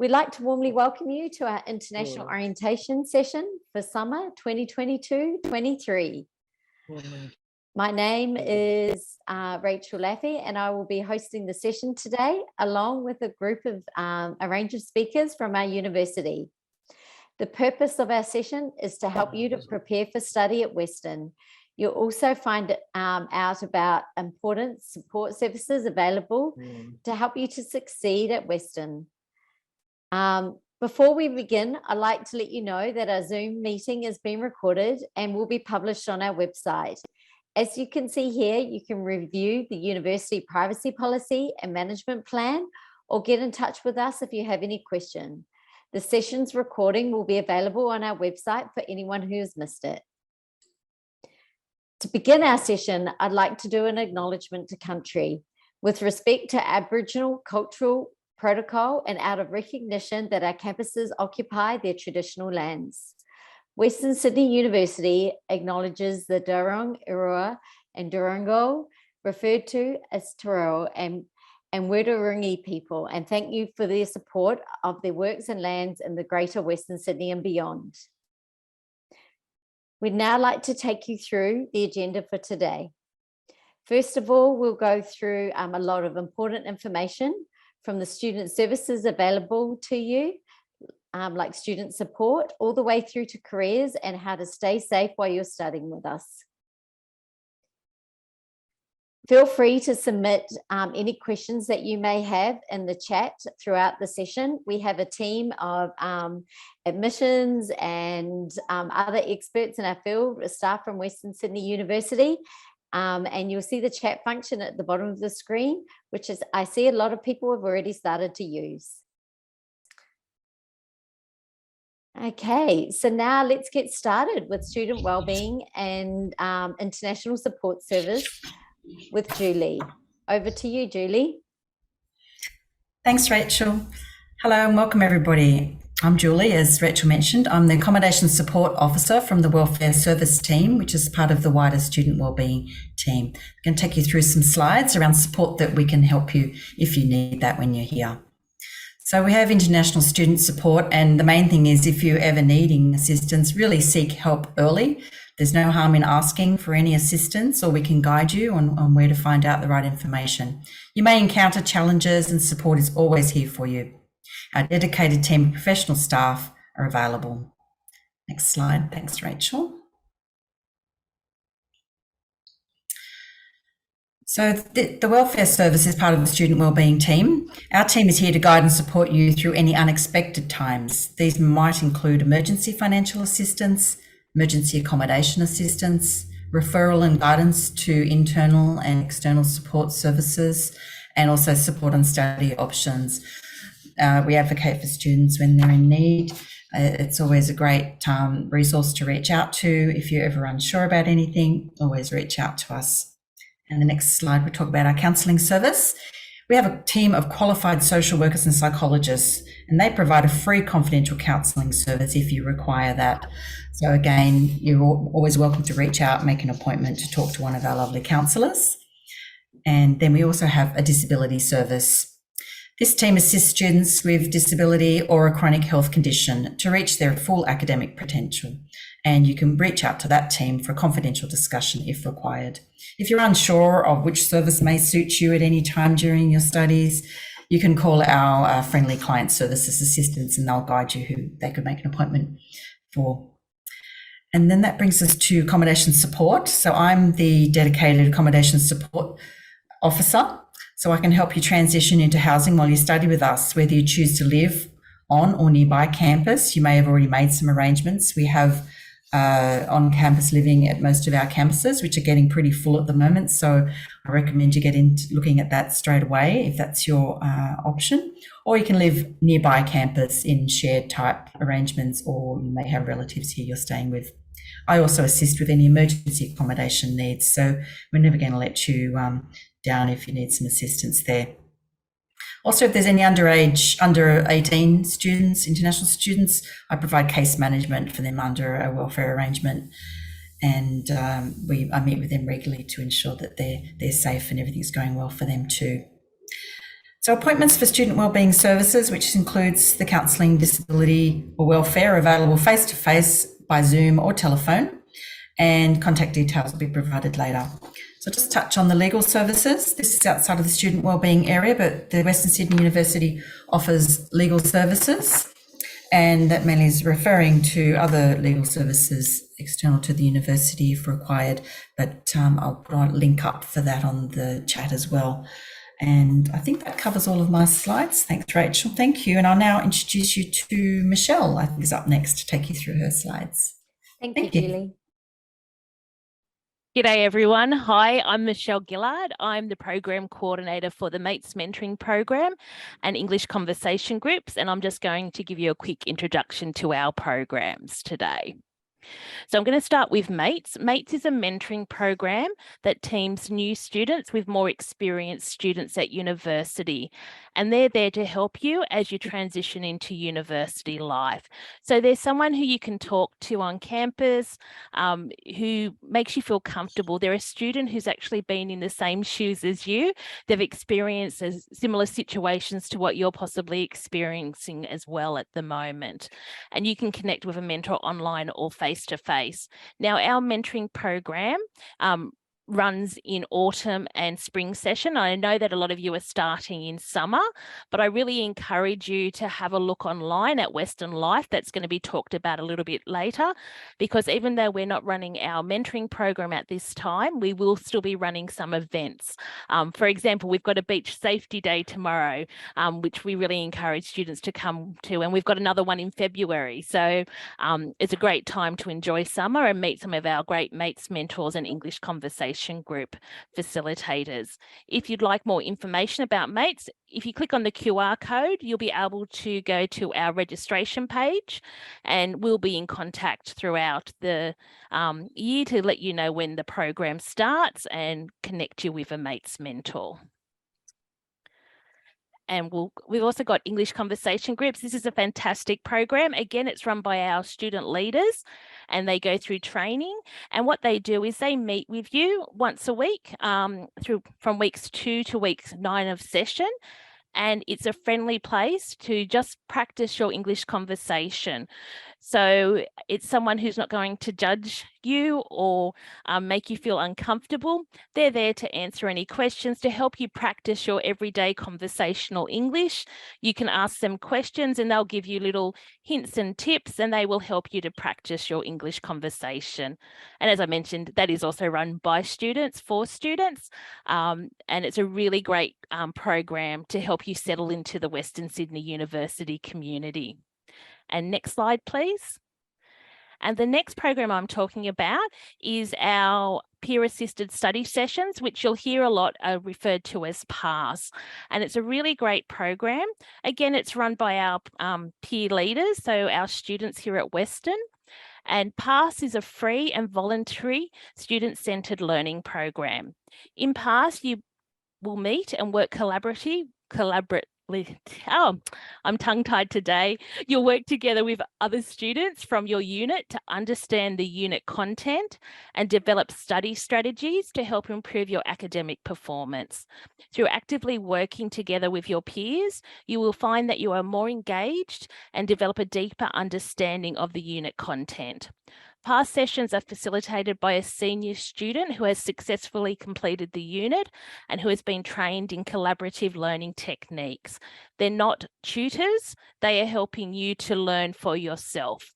We'd like to warmly welcome you to our International Orientation session for summer 2022-23. My name is Rachel Laffey, and I will be hosting the session today along with a group of a range of speakers from our university. The purpose of our session is to help you to prepare for study at Western. You'll also find out about important support services available to help you to succeed at Western. Before we begin, I'd like to let you know that our Zoom meeting is being recorded and will be published on our website. As you can see here, you can review the university privacy policy and management plan, or get in touch with us if you have any question. The session's recording will be available on our website for anyone who has missed it. To begin our session, I'd like to do an acknowledgement to country with respect to Aboriginal cultural protocol and out of recognition that our campuses occupy their traditional lands. Western Sydney University acknowledges the Darug Irua and Durango, referred to as Turao and Wiradjuri people, and thank you for their support of their works and lands in the greater Western Sydney and beyond. We'd now like to take you through the agenda for today. First of all, we'll go through a lot of important information from the student services available to you, like student support, all the way through to careers and how to stay safe while you're studying with us. Feel free to submit any questions that you may have in the chat throughout the session. We have a team of admissions and other experts in our field, staff from Western Sydney University. And you'll see the chat function at the bottom of the screen, which is, I see a lot of people have already started to use. Okay, so now let's get started with student wellbeing and international support service with Julie. Over to you, Julie. Thanks, Rachel. Hello and welcome everybody. I'm Julie, as Rachel mentioned. I'm the Accommodation Support Officer from the Welfare Service team, which is part of the wider student wellbeing team. I'm going to take you through some slides around support that we can help you if you need that when you're here. So we have international student support, and the main thing is if you're ever needing assistance, really seek help early. There's no harm in asking for any assistance, or we can guide you on where to find out the right information. You may encounter challenges, and support is always here for you. Our dedicated team of professional staff are available. Next slide. Thanks, Rachel. So the Welfare Service is part of the Student Wellbeing team. Our team is here to guide and support you through any unexpected times. These might include emergency financial assistance, emergency accommodation assistance, referral and guidance to internal and external support services, and also support on study options. We advocate for students when they're in need. It's always a great resource to reach out to. If you're ever unsure about anything, always reach out to us. And the next slide, we talk about our counselling service. We have a team of qualified social workers and psychologists, and they provide a free confidential counselling service if you require that. So again, you're always welcome to reach out, make an appointment to talk to one of our lovely counsellors. And then we also have a disability service. This team assists students with disability or a chronic health condition to reach their full academic potential. And you can reach out to that team for confidential discussion if required. If you're unsure of which service may suit you at any time during your studies, you can call our friendly client services assistants and they'll guide you who they could make an appointment for. And then that brings us to accommodation support. So I'm the dedicated accommodation support officer. So I can help you transition into housing while you study with us, whether you choose to live on or nearby campus. You may have already made some arrangements. We have on-campus living at most of our campuses, which are getting pretty full at the moment. So I recommend you get into looking at that straight away if that's your option. Or you can live nearby campus in shared type arrangements, or you may have relatives here you're staying with. I also assist with any emergency accommodation needs. So we're never going to let you down if you need some assistance there. Also, if there's any under 18 students, international students, I provide case management for them under a welfare arrangement. And I meet with them regularly to ensure that they're safe and everything's going well for them too. So appointments for student wellbeing services, which includes the counselling, disability or welfare, are available face-to-face by Zoom or telephone, and contact details will be provided later. So just touch on the legal services. This is outside of the student wellbeing area, but the Western Sydney University offers legal services, and that mainly is referring to other legal services external to the university if required, but I'll put a link up for that on the chat as well. And I think that covers all of my slides. Thanks, Rachel. Thank you. And I'll now introduce you to Michelle, I think is up next to take you through her slides. Thank you, Julie. G'day everyone. Hi, I'm Michelle Gillard. I'm the Program Coordinator for the Mates Mentoring Program and English Conversation Groups, and I'm just going to give you a quick introduction to our programs today. So I'm going to start with Mates. Mates is a mentoring program that teams new students with more experienced students at university, and they're there to help you as you transition into university life. So there's someone who you can talk to on campus who makes you feel comfortable. They're a student who's actually been in the same shoes as you. They've experienced similar situations to what you're possibly experiencing as well at the moment. And you can connect with a mentor online or face-to-face. Now, our mentoring program runs in autumn and spring session. I know that a lot of you are starting in summer, but I really encourage you to have a look online at Western Life. That's going to be talked about a little bit later, because even though we're not running our mentoring program at this time, we will still be running some events. For example, we've got a beach safety day tomorrow, which we really encourage students to come to, and we've got another one in February. So it's a great time to enjoy summer and meet some of our great mates, mentors and English conversation group facilitators. If you'd like more information about Mates, if you click on the QR code, you'll be able to go to our registration page, and we'll be in contact throughout the year to let you know when the program starts and connect you with a Mates mentor. And we've also got English conversation groups. This is a fantastic program. Again, it's run by our student leaders, and they go through training. And what they do is they meet with you once a week from weeks 2 to weeks 9 of session. And it's a friendly place to just practice your English conversation. So it's someone who's not going to judge you or make you feel uncomfortable. They're there to answer any questions, to help you practice your everyday conversational English. You can ask them questions and they'll give you little hints and tips, and they will help you to practice your English conversation. And as I mentioned, that is also run by students, for students, and it's a really great program to help you settle into the Western Sydney University community. And next slide, please. And the next program I'm talking about is our peer-assisted study sessions, which you'll hear a lot referred to as PASS. And it's a really great program. Again, it's run by our peer leaders, so our students here at Western. And PASS is a free and voluntary student-centred learning program. In PASS, you will meet and work collaboratively. Oh, I'm tongue-tied today. You'll work together with other students from your unit to understand the unit content and develop study strategies to help improve your academic performance. Through actively working together with your peers, you will find that you are more engaged and develop a deeper understanding of the unit content. PASS sessions are facilitated by a senior student who has successfully completed the unit and who has been trained in collaborative learning techniques. They're not tutors, they are helping you to learn for yourself.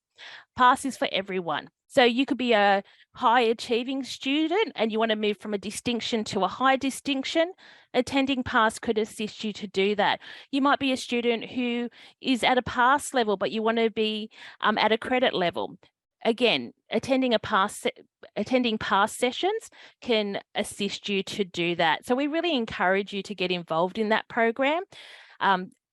PASS is for everyone. So you could be a high achieving student and you want to move from a distinction to a high distinction. Attending PASS could assist you to do that. You might be a student who is at a PASS level, but you want to be at a credit level. Again, attending PASS sessions can assist you to do that. So we really encourage you to get involved in that program.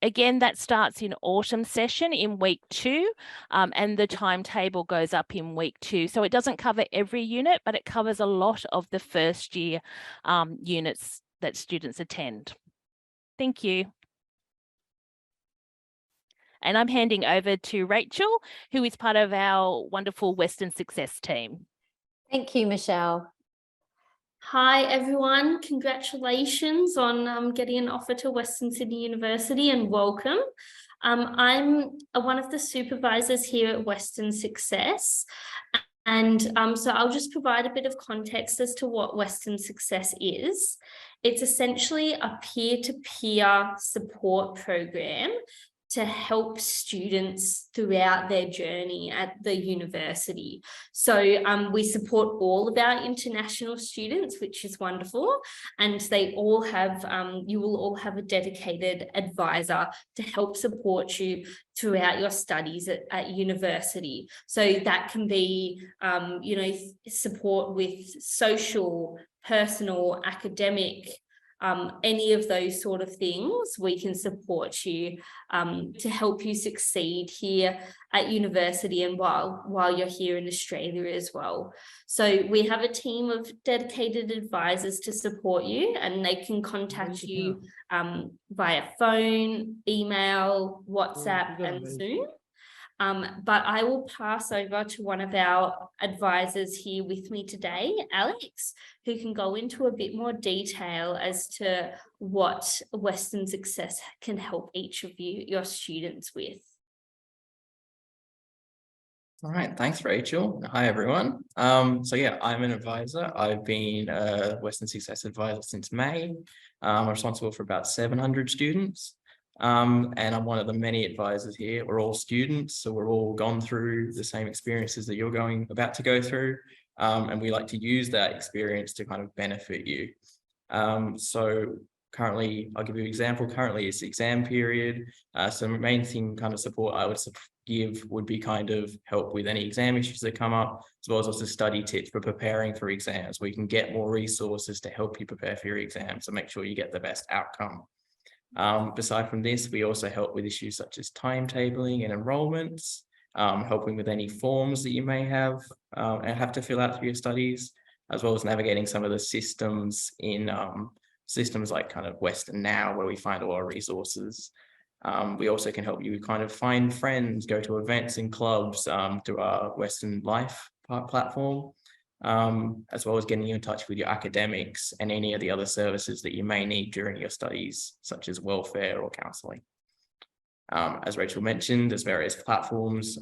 Again, that starts in autumn session in week 2, and the timetable goes up in week 2. So it doesn't cover every unit, but it covers a lot of the first year units that students attend. Thank you. And I'm handing over to Rachel, who is part of our wonderful Western Success team. Thank you, Michelle. Hi everyone, congratulations on getting an offer to Western Sydney University and welcome. I'm one of the supervisors here at Western Success, and so I'll just provide a bit of context as to what Western Success is. It's essentially a peer-to-peer support program to help students throughout their journey at the university. So we support all of our international students, which is wonderful. And they all have, you will all have a dedicated advisor to help support you throughout your studies at university. So that can be, you know, support with social, personal, academic, any of those sort of things. We can support you to help you succeed here at university and while you're here in Australia as well. So we have a team of dedicated advisors to support you, and they can contact you via phone, email, WhatsApp, and Zoom. But I will pass over to one of our advisors here with me today, Alex, who can go into a bit more detail as to what Western Success can help each of you, your students, with. All right, thanks, Rachel. Hi, everyone. So yeah, I'm an advisor. I've been a Western Success advisor since May. I'm responsible for about 700 students. And I'm one of the many advisors here. We're all students, so we're all gone through the same experiences that you're about to go through. And we like to use that experience to kind of benefit you. So currently, I'll give you an example. Currently, it's exam period. So the main thing kind of support I would give would be kind of help with any exam issues that come up, as well as also study tips for preparing for exams. We can get more resources to help you prepare for your exams, so make sure you get the best outcome. Aside from this, we also help with issues such as timetabling and enrollments, helping with any forms that you may have and have to fill out for your studies, as well as navigating some of the systems in systems like kind of Western Now, where we find all our resources. We also can help you kind of find friends, go to events and clubs through our Western Life platform, as well as getting you in touch with your academics and any of the other services that you may need during your studies, such as welfare or counselling. As Rachel mentioned, there's various platforms.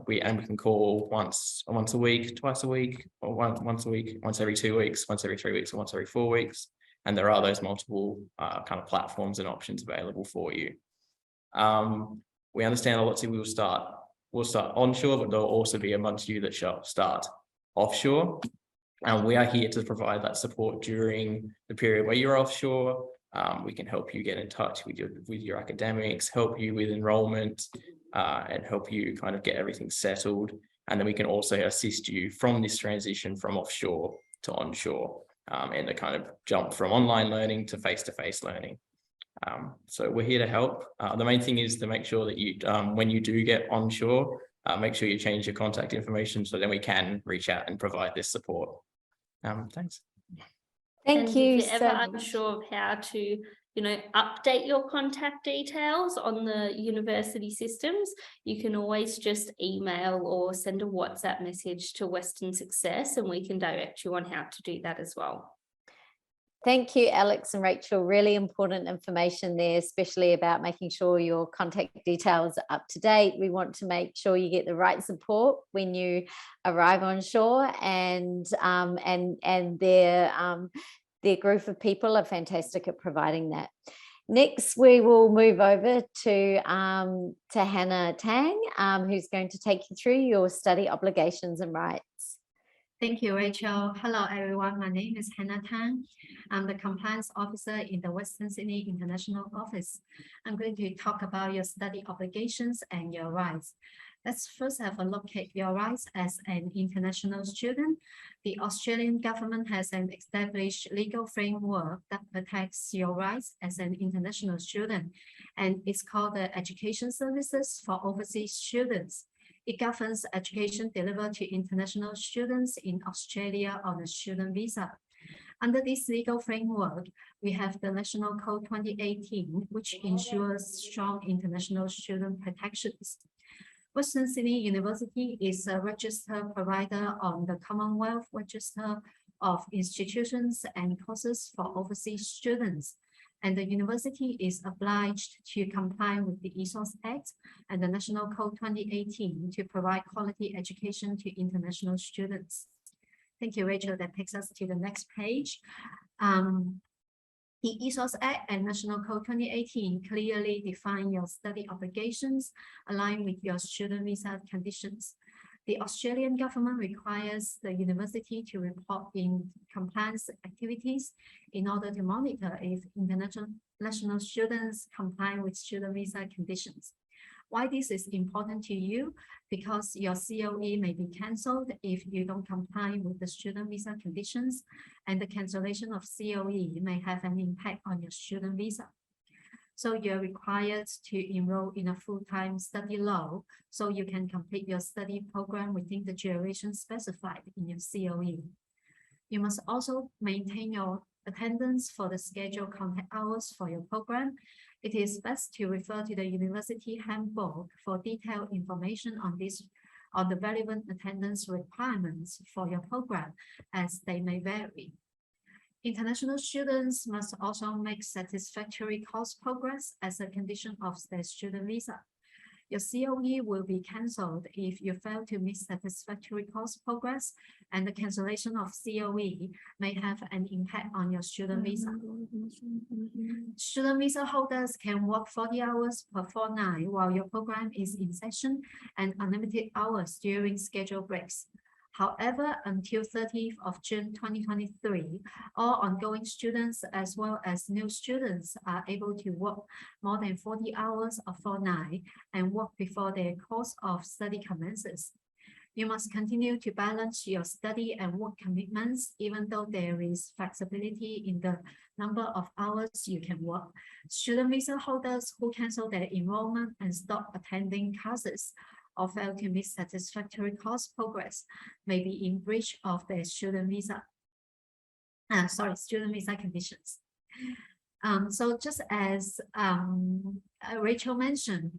We can call once a week, twice a week, or once a week, once every 2 weeks, once every 3 weeks, or once every 4 weeks. And there are those multiple kind of platforms and options available for you. We understand a lot of you will start onshore, but there'll also be amongst you that shall start offshore. And we are here to provide that support during the period where you're offshore. We can help you get in touch with your academics, help you with enrollment, and help you kind of get everything settled. And then we can also assist you from this transition from offshore to onshore, and the kind of jump from online learning to face-to-face learning. So we're here to help. The main thing is to make sure that you, when you do get onshore, make sure you change your contact information so then we can reach out and provide this support. Thanks. Thank you. If you're ever unsure of how to, you know, update your contact details on the university systems, you can always just email or send a WhatsApp message to Western Success, and we can direct you on how to do that as well. Thank you, Alex and Rachel. Really important information there, especially about making sure your contact details are up to date. We want to make sure you get the right support when you arrive on shore, and their group of people are fantastic at providing that. Next, we will move over to Hannah Tang, who's going to take you through your study obligations and rights. Thank you, Rachel. Hello, everyone. My name is Hannah Tang. I'm the compliance officer in the Western Sydney International Office. I'm going to talk about your study obligations and your rights. Let's first have a look at your rights as an international student. The Australian government has an established legal framework that protects your rights as an international student, and it's called the Education Services for Overseas Students. It governs education delivered to international students in Australia on a student visa. Under this legal framework, we have the National Code 2018, which ensures strong international student protections. Western Sydney University is a registered provider on the Commonwealth Register of institutions and courses for overseas students. And the university is obliged to comply with the ESOS Act and the National Code 2018 to provide quality education to international students. Thank you, Rachel. That takes us to the next page. The ESOS Act and National Code 2018 clearly define your study obligations aligned with your student visa conditions. The Australian government requires the university to report in compliance activities in order to monitor if international students comply with student visa conditions. Why this is important to you? Because your COE may be cancelled if you don't comply with the student visa conditions, and the cancellation of COE may have an impact on your student visa. So you're required to enroll in a full-time study law so you can complete your study program within the duration specified in your COE. You must also maintain your attendance for the scheduled contact hours for your program. It is best to refer to the university handbook for detailed information on the relevant attendance requirements for your program, as they may vary. International students must also make satisfactory course progress as a condition of their student visa. Your COE will be cancelled if you fail to meet satisfactory course progress, and the cancellation of COE may have an impact on your student visa. Student visa holders can work 40 hours per fortnight while your program is in session and unlimited hours during scheduled breaks. However, until 30th of June 2023, all ongoing students as well as new students are able to work more than 40 hours a fortnight and work before their course of study commences. You must continue to balance your study and work commitments, even though there is flexibility in the number of hours you can work. Student visa holders who cancel their enrollment and stop attending classes or fail to meet satisfactory course progress may be in breach of their student visa conditions. So just as Rachel mentioned,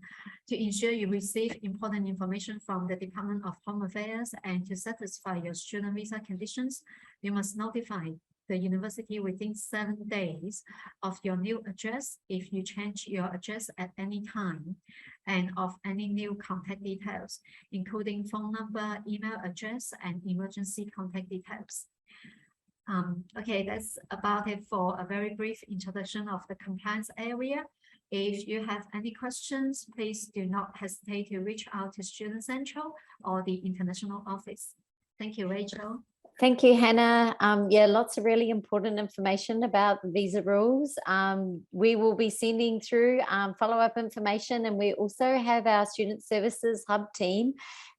to ensure you receive important information from the Department of Home Affairs and to satisfy your student visa conditions, you must notify the university within 7 days of your new address if you change your address at any time, and of any new contact details, including phone number, email address, and emergency contact details. Okay, that's about it for a very brief introduction of the compliance area. If you have any questions, please do not hesitate to reach out to Student Central or the International Office. Thank you, Rachel. Thank you, Hannah. Yeah, lots of really important information about the visa rules. We will be sending through follow-up information, and we also have our Student Services Hub team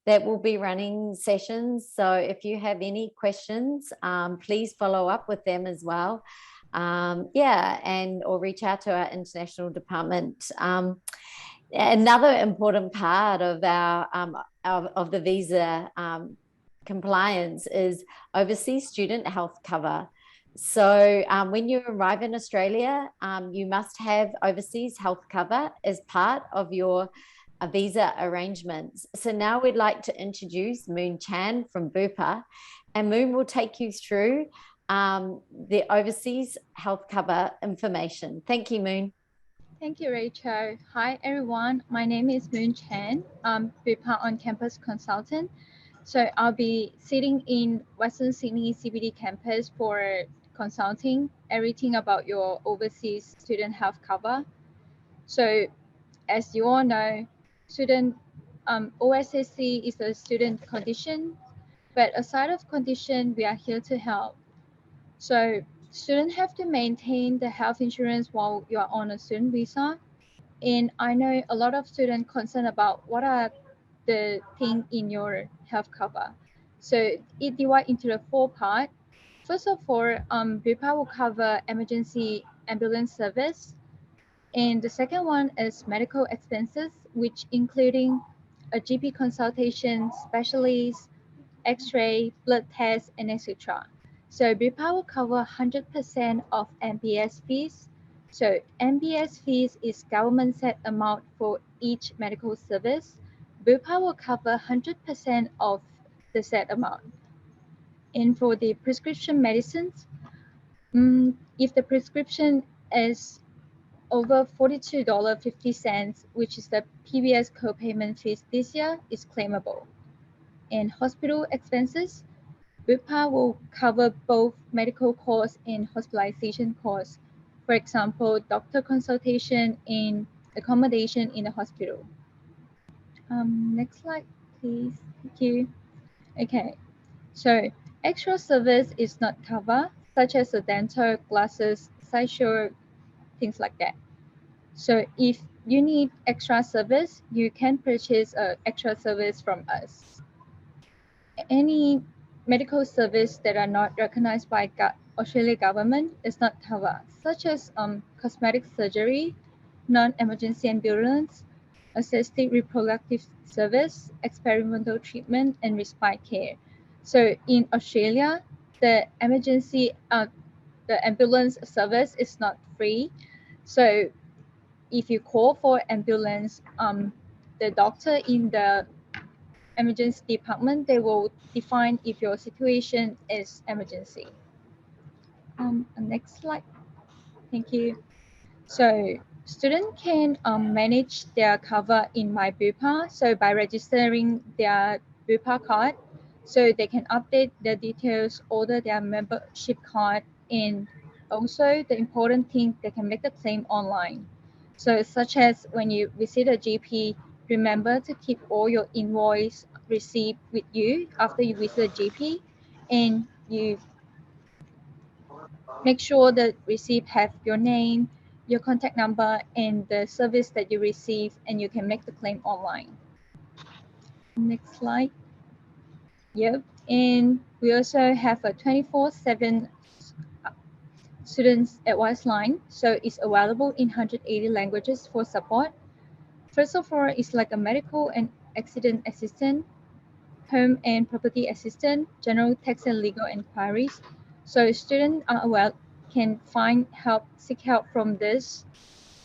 that will be running sessions. So if you have any questions, please follow up with them as well. Or reach out to our international department. Another important part of our of the visa compliance is overseas student health cover. So when you arrive in Australia, you must have overseas health cover as part of your visa arrangements. So now we'd like to introduce Moon Chan from Bupa, and Moon will take you through the overseas health cover information. Thank you, Moon. Thank you, Rachel. Hi, everyone. My name is Moon Chan. I'm Bupa on-campus consultant. So I'll be sitting in Western Sydney CBD campus for consulting everything about your overseas student health cover. So as you all know, OSSC is a student condition, but aside of condition, we are here to help. So students have to maintain the health insurance while you are on a student visa. And I know a lot of students concerned about what are the thing in your health cover. So it divides into the 4 parts. First of all, Bupa will cover emergency ambulance service. And the second one is medical expenses, which including a GP consultation, specialist, X-ray, blood test, and etc. So Bupa will cover 100% of MBS fees. So MBS fees is government set amount for each medical service. Bupa will cover 100% of the set amount. And for the prescription medicines, if the prescription is over $42.50, which is the PBS copayment fees this year, is claimable. And hospital expenses, Bupa will cover both medical costs and hospitalization costs. For example, doctor consultation and accommodation in the hospital. Next slide, please. Thank you. Okay, so extra service is not covered, such as the dental, glasses, sideshow, things like that. So if you need extra service, you can purchase extra service from us. Any medical service that are not recognized by Australian government is not covered, such as cosmetic surgery, non-emergency ambulance, assisted reproductive service, experimental treatment, and respite care. So in Australia, the ambulance service is not free. So if you call for ambulance, the doctor in the emergency department, they will define if your situation is emergency. Next slide. Thank you. So students can manage their cover in My Bupa. So by registering their Bupa card, so they can update their details, order their membership card, and also the important thing, they can make the claim online. So such as when you visit a GP, remember to keep all your invoice receipt with you after you visit a GP, and you make sure the receipt have your name, your contact number, and the service that you receive, and you can make the claim online. Next slide. Yep, and we also have a 24/7 students advice line, so it's available in 180 languages for support. First of all, it's like a medical and accident assistant, home and property assistant, general tax and legal inquiries. So students can find help, seek help from this.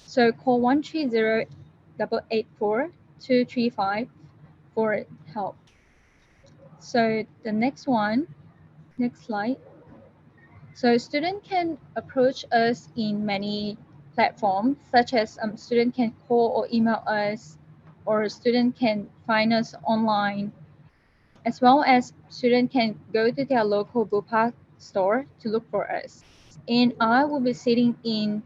So call 130-884-235 for help. So the next slide. So student can approach us in many platforms, such as student can call or email us, or student can find us online, as well as student can go to their local Bupa store to look for us. And I will be sitting in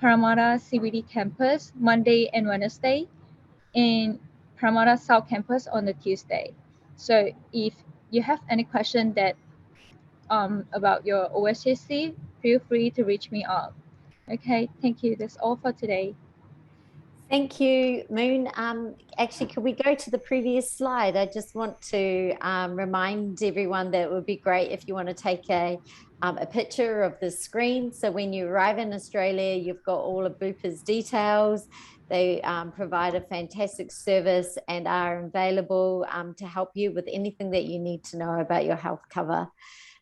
Parramatta CBD campus Monday and Wednesday, and Parramatta South campus on the Tuesday. So if you have any question that about your OSCC, feel free to reach me out. Okay, thank you. That's all for today. Thank you, Moon. Actually, could we go to the previous slide? I just want to remind everyone that it would be great if you want to take a picture of the screen. So when you arrive in Australia, you've got all of Bupa's details. They provide a fantastic service and are available to help you with anything that you need to know about your health cover.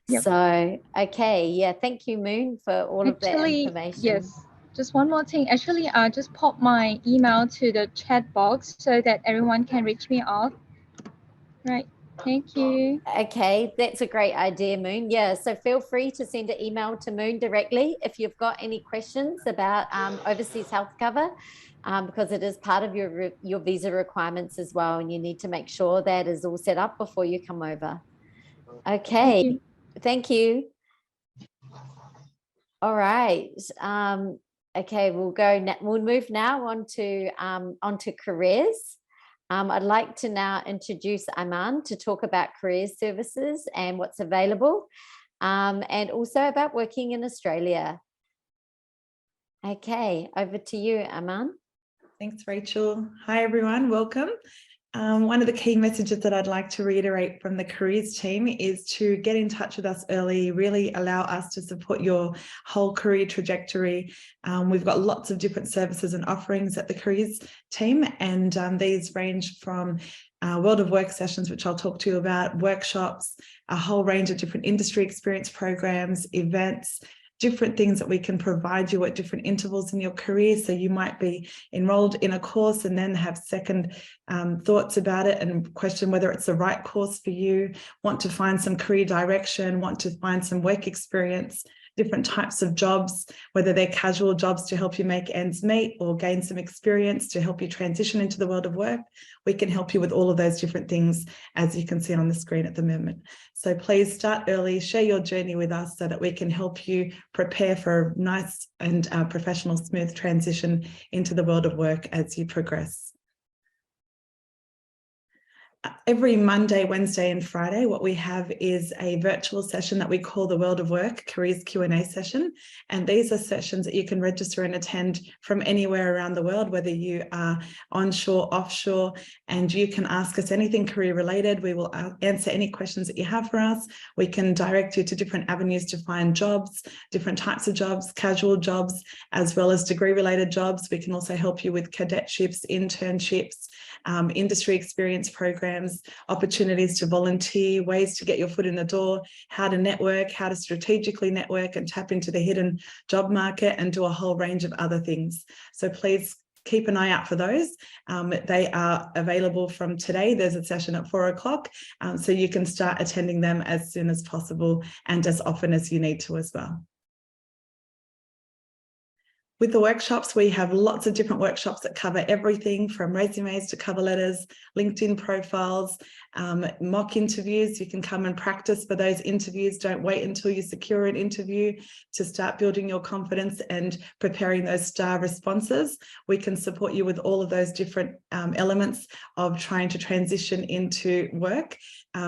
Yep. So, okay. Yeah. Thank you, Moon, for all of that information. Yes. Just one more thing. Actually, I just popped my email to the chat box so that everyone can reach me out. Right. Thank you. Okay. That's a great idea, Moon. Yeah. So feel free to send an email to Moon directly if you've got any questions about overseas health cover, because it is part of your visa requirements as well. And you need to make sure that is all set up before you come over. Okay. Thank you. All right. Okay, we'll move now on to careers. I'd like to now introduce Aman to talk about careers services and what's available, and also about working in Australia. Okay, over to you, Aman. Thanks, Rachel. Hi, everyone. Welcome. One of the key messages that I'd like to reiterate from the careers team is to get in touch with us early, really allow us to support your whole career trajectory. We've got lots of different services and offerings at the careers team, and these range from World of Work sessions, which I'll talk to you about, workshops, a whole range of different industry experience programs, events, different things that we can provide you at different intervals in your career. So you might be enrolled in a course and then have second thoughts about it and question whether it's the right course for you, want to find some career direction, want to find some work experience, different types of jobs, whether they're casual jobs to help you make ends meet or gain some experience to help you transition into the world of work. We can help you with all of those different things, as you can see on the screen at the moment. So please start early, share your journey with us so that we can help you prepare for a nice and professional, smooth transition into the world of work as you progress. Every Monday, Wednesday and Friday, what we have is a virtual session that we call the World of Work Careers Q&A session. And these are sessions that you can register and attend from anywhere around the world, whether you are onshore, offshore, and you can ask us anything career related. We will answer any questions that you have for us. We can direct you to different avenues to find jobs, different types of jobs, casual jobs, as well as degree related jobs. We can also help you with cadetships, internships, industry experience programs, opportunities to volunteer, ways to get your foot in the door, how to network, how to strategically network and tap into the hidden job market, and do a whole range of other things. So please keep an eye out for those. They are available from today. There's a session at 4 o'clock, so you can start attending them as soon as possible and as often as you need to as well. With the workshops, we have lots of different workshops that cover everything from resumes to cover letters, LinkedIn profiles, mock interviews. You can come and practice for those interviews. Don't wait until you secure an interview to start building your confidence and preparing those star responses. We can support you with all of those different elements of trying to transition into work.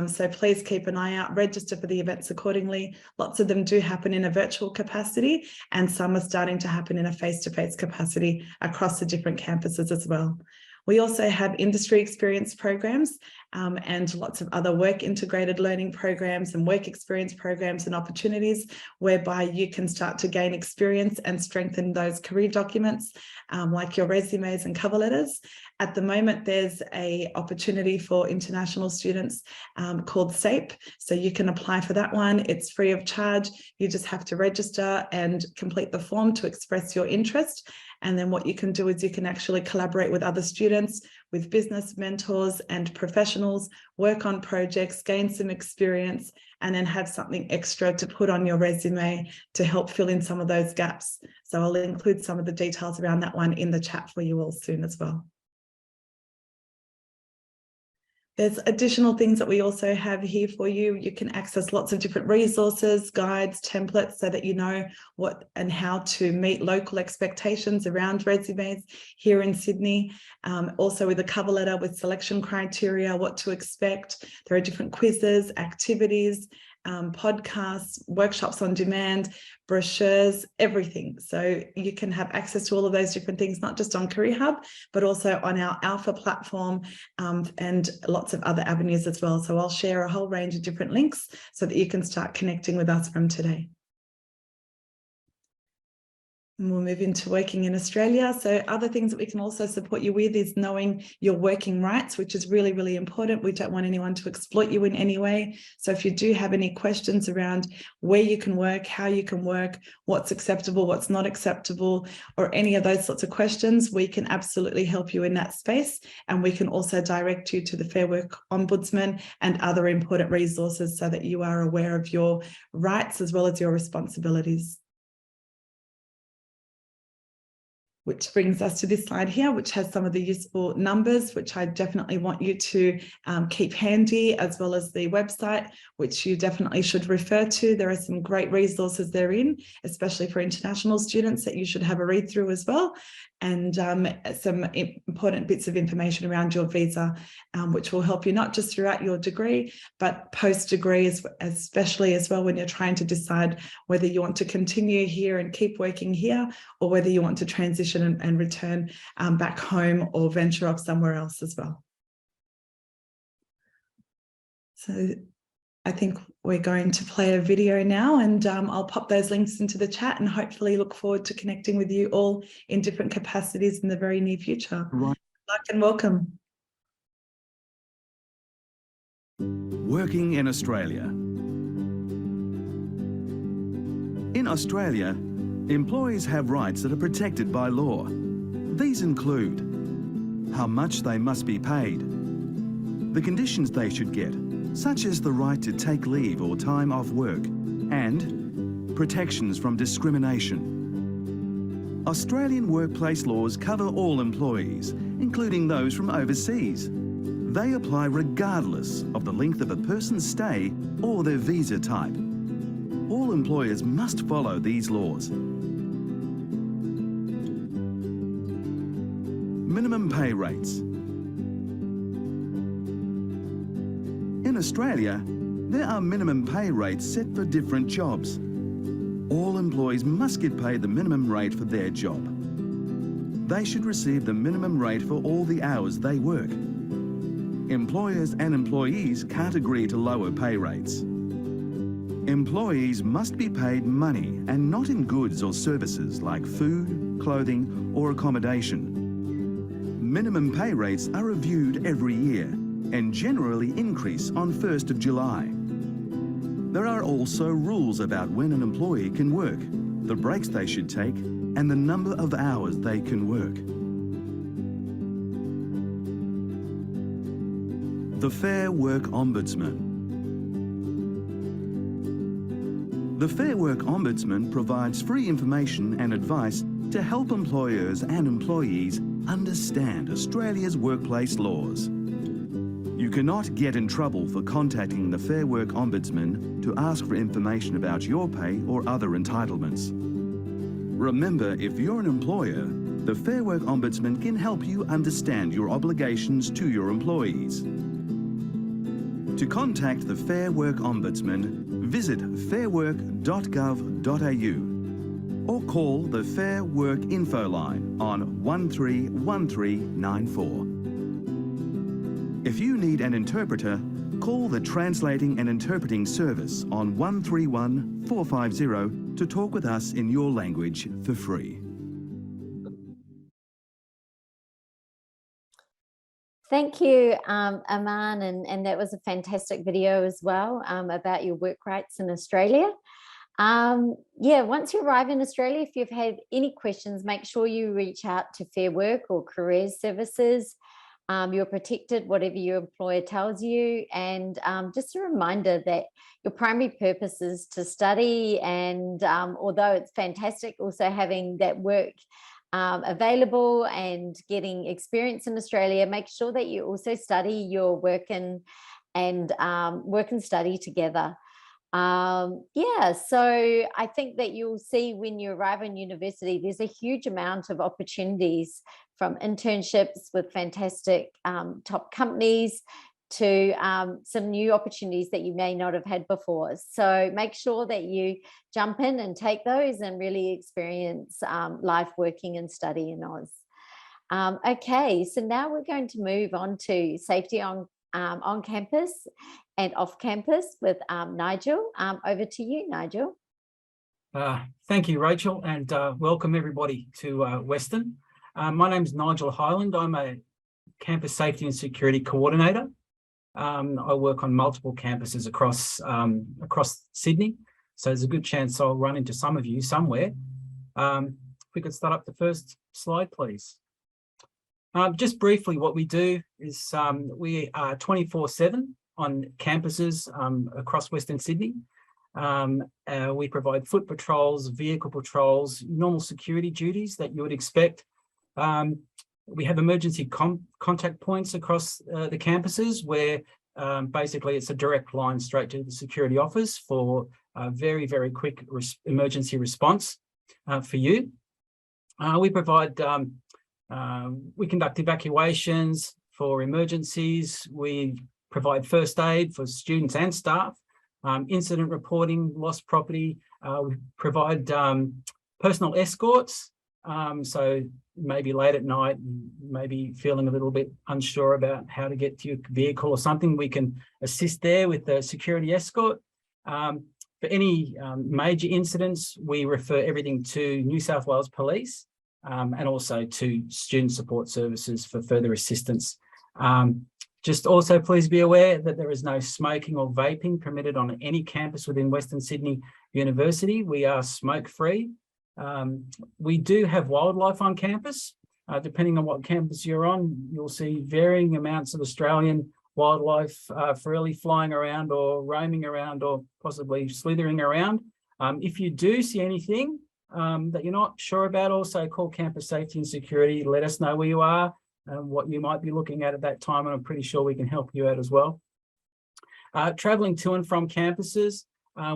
So please keep an eye out, register for the events accordingly. Lots of them do happen in a virtual capacity, and some are starting to happen in a face-to-face capacity across the different campuses as well. We also have industry experience programs and lots of other work integrated learning programs and work experience programs and opportunities whereby you can start to gain experience and strengthen those career documents like your resumes and cover letters. At the moment, there's an opportunity for international students called SAPE. So you can apply for that one. It's free of charge. You just have to register and complete the form to express your interest. And then what you can do is you can actually collaborate with other students, with business mentors and professionals, work on projects, gain some experience, and then have something extra to put on your resume to help fill in some of those gaps. So I'll include some of the details around that one in the chat for you all soon as well. There's additional things that we also have here for you. You can access lots of different resources, guides, templates, so that you know what and how to meet local expectations around resumes here in Sydney. Also with a cover letter with selection criteria, what to expect. There are different quizzes, activities, podcasts, workshops on demand, brochures, everything. So you can have access to all of those different things, not just on Career Hub, but also on our Alpha platform and lots of other avenues as well. So I'll share a whole range of different links so that you can start connecting with us from today. And we'll move into working in Australia. So other things that we can also support you with is knowing your working rights, which is really, really important. We don't want anyone to exploit you in any way. So if you do have any questions around where you can work, how you can work, what's acceptable, what's not acceptable, or any of those sorts of questions, we can absolutely help you in that space. And we can also direct you to the Fair Work Ombudsman and other important resources so that you are aware of your rights as well as your responsibilities. Which brings us to this slide here, which has some of the useful numbers, which I definitely want you to keep handy, as well as the website, which you definitely should refer to. There are some great resources therein, especially for international students, that you should have a read through as well. And some important bits of information around your visa, which will help you not just throughout your degree, but post-degree, especially as well when you're trying to decide whether you want to continue here and keep working here, or whether you want to transition and return back home or venture off somewhere else as well. So I think we're going to play a video now, and I'll pop those links into the chat and hopefully look forward to connecting with you all in different capacities in the very near future. Right. Good luck and welcome. Working in Australia. In Australia, employees have rights that are protected by law. These include how much they must be paid, the conditions they should get, such as the right to take leave or time off work, and protections from discrimination. Australian workplace laws cover all employees, including those from overseas. They apply regardless of the length of a person's stay or their visa type. All employers must follow these laws. Minimum pay rates. In Australia, there are minimum pay rates set for different jobs. All employees must get paid the minimum rate for their job. They should receive the minimum rate for all the hours they work. Employers and employees can't agree to lower pay rates. Employees must be paid money and not in goods or services like food, clothing or accommodation. Minimum pay rates are reviewed every year and generally increase on 1st of July. There are also rules about when an employee can work, the breaks they should take, and the number of hours they can work. The Fair Work Ombudsman. The Fair Work Ombudsman provides free information and advice to help employers and employees understand Australia's workplace laws. You cannot get in trouble for contacting the Fair Work Ombudsman to ask for information about your pay or other entitlements. Remember, if you're an employer, the Fair Work Ombudsman can help you understand your obligations to your employees. To contact the Fair Work Ombudsman, visit fairwork.gov.au or call the Fair Work Info line on 131394. If you need an interpreter, call the Translating and Interpreting Service on 131 450 to talk with us in your language for free. Thank you, Aman, and that was a fantastic video as well about your work rights in Australia. Yeah, once you arrive in Australia, if you've had any questions, make sure you reach out to Fair Work or Careers Services. You're protected, whatever your employer tells you. And just a reminder that your primary purpose is to study. And although it's fantastic also having that work available and getting experience in Australia, make sure that you also study your work and study together. Yeah, so I think that you'll see when you arrive in university, there's a huge amount of opportunities from internships with fantastic top companies to some new opportunities that you may not have had before. So make sure that you jump in and take those and really experience life working and study in Oz. Okay, so now we're going to move on to safety on campus and off campus with Nigel. Over to you, Nigel. Thank you, Rachel, and welcome everybody to Western. My name is Nigel Hyland. I'm a campus safety and security coordinator. I work on multiple campuses across Sydney, so there's a good chance I'll run into some of you somewhere. If we could start up the first slide, please. Just briefly, what we do is we are 24/7 on campuses across Western Sydney. We provide foot patrols, vehicle patrols, normal security duties that you would expect. We have emergency contact points across the campuses where basically it's a direct line straight to the security office for a very, very quick emergency response for you. We provide, we conduct evacuations for emergencies. We provide first aid for students and staff, incident reporting, lost property. We provide personal escorts. So maybe late at night, maybe feeling a little bit unsure about how to get to your vehicle or something, we can assist there with the security escort. For any major incidents, we refer everything to New South Wales Police and also to Student Support Services for further assistance. Just also please be aware that there is no smoking or vaping permitted on any campus within Western Sydney University. We are smoke-free. We do have wildlife on campus. Depending on what campus you're on, you'll see varying amounts of Australian wildlife freely flying around or roaming around or possibly slithering around. If you do see anything that you're not sure about, also call Campus Safety and Security. Let us know where you are and what you might be looking at that time, and I'm pretty sure we can help you out as well. Travelling to and from campuses,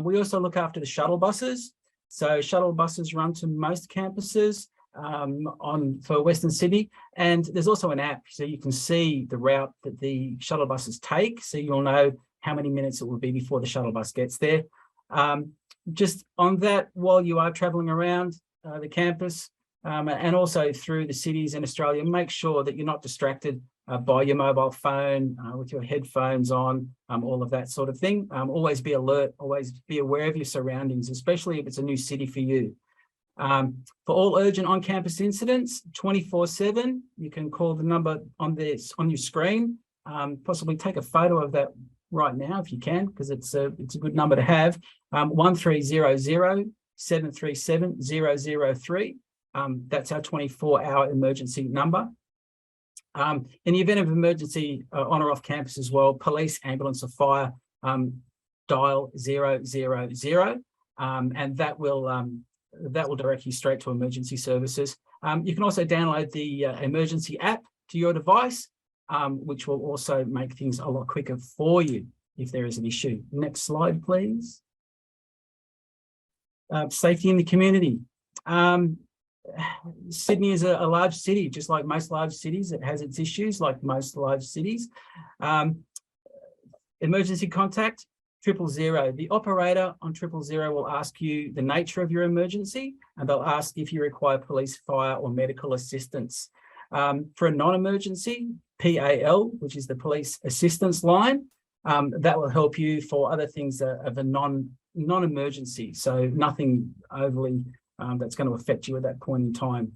we also look after the shuttle buses. So shuttle buses run to most campuses for Western Sydney, and there's also an app so you can see the route that the shuttle buses take, so you'll know how many minutes it will be before the shuttle bus gets there. Just on that, while you are travelling around the campus and also through the cities in Australia, make sure that you're not distracted by your mobile phone with your headphones on, all of that sort of thing. Always be alert, always be aware of your surroundings, especially if it's a new city for you. For all urgent on-campus incidents, 24/7, you can call the number on your screen. Possibly take a photo of that right now if you can, because it's a good number to have. 1300 737 003. That's our 24-hour emergency number. In the event of emergency on or off campus as well, police, ambulance or fire, dial 000, and that will direct you straight to emergency services. You can also download the emergency app to your device, which will also make things a lot quicker for you if there is an issue. Next slide, please. Safety in the community. Sydney is a large city, just like most large cities. It has its issues, like most large cities. Emergency contact, 000. The operator on 000 will ask you the nature of your emergency, and they'll ask if you require police, fire, or medical assistance. For a non-emergency, PAL, which is the police assistance line, that will help you for other things of a non-emergency, so nothing overly that's going to affect you at that point in time.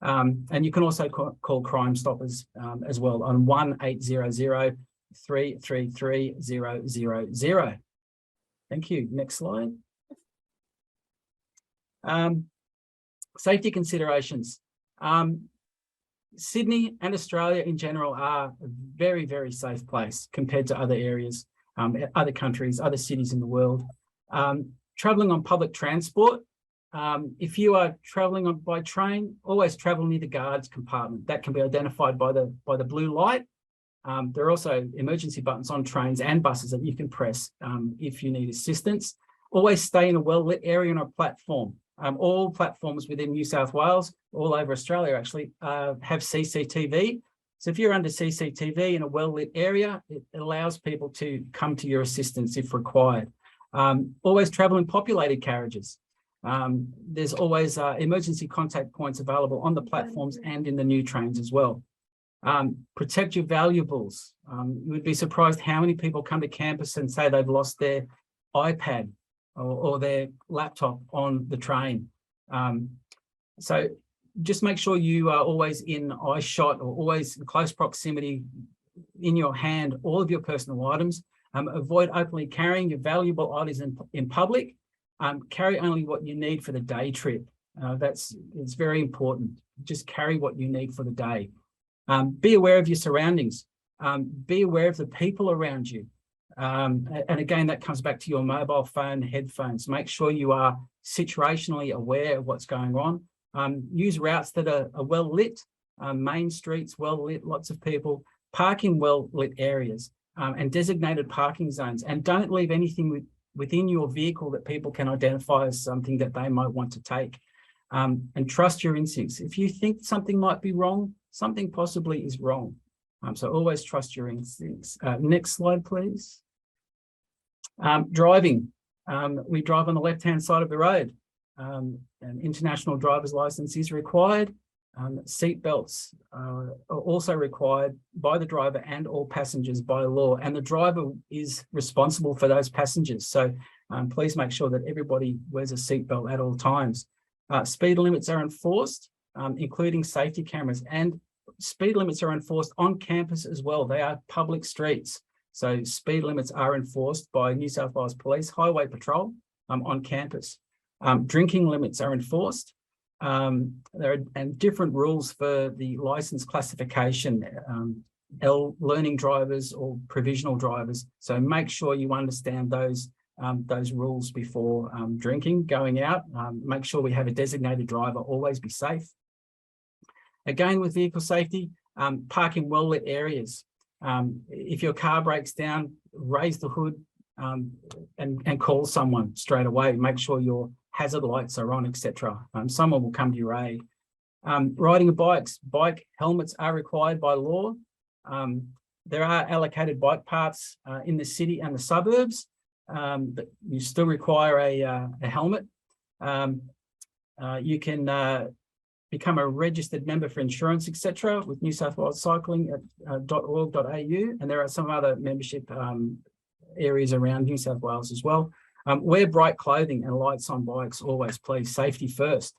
And you can also call Crime Stoppers as well on 1800 333 000. Thank you. Next slide. Safety considerations. Sydney and Australia in general are a very, very safe place compared to other areas, other countries, other cities in the world. Travelling on public transport. If you are travelling by train, always travel near the guards compartment. That can be identified by the blue light. There are also emergency buttons on trains and buses that you can press if you need assistance. Always stay in a well-lit area on a platform. All platforms within New South Wales, all over Australia actually, have CCTV. So if you're under CCTV in a well-lit area, it allows people to come to your assistance if required. Always travel in populated carriages. There's always emergency contact points available on the platforms and in the new trains as well. Protect your valuables. You would be surprised how many people come to campus and say they've lost their iPad or their laptop on the train. So just make sure you are always in eye shot or always in close proximity in your hand, all of your personal items. Avoid openly carrying your valuable items in public. Carry only what you need for the day trip. It's very important. Just carry what you need for the day. Be aware of your surroundings. Be aware of the people around you. And again, that comes back to your mobile phone, headphones. Make sure you are situationally aware of what's going on. Use routes that are well lit, main streets well lit, lots of people, park in well lit areas, and designated parking zones. And don't leave anything within your vehicle that people can identify as something that they might want to take. And trust your instincts. If you think something might be wrong, something possibly is wrong. So always trust your instincts. Next slide, please. Driving. We drive on the left-hand side of the road. An international driver's license is required. Seat belts are also required by the driver and all passengers by law, and the driver is responsible for those passengers. So please make sure that everybody wears a seat belt at all times. Speed limits are enforced, including safety cameras, and speed limits are enforced on campus as well. They are public streets. So speed limits are enforced by New South Wales Police Highway Patrol on campus. Drinking limits are enforced. There are different rules for the license classification, learning drivers or provisional drivers. So make sure you understand those rules before drinking, going out. Make sure we have a designated driver, always be safe. Again, with vehicle safety, park in well-lit areas. If your car breaks down, raise the hood and call someone straight away. Make sure your hazard lights are on, etc. Someone will come to your aid. Riding bike helmets are required by law. There are allocated bike paths in the city and the suburbs, but you still require a helmet. You can become a registered member for insurance, etc. with New South Wales Cycling at .org.au, and there are some other membership areas around New South Wales as well. Wear bright clothing and lights on bikes always, please. Safety first.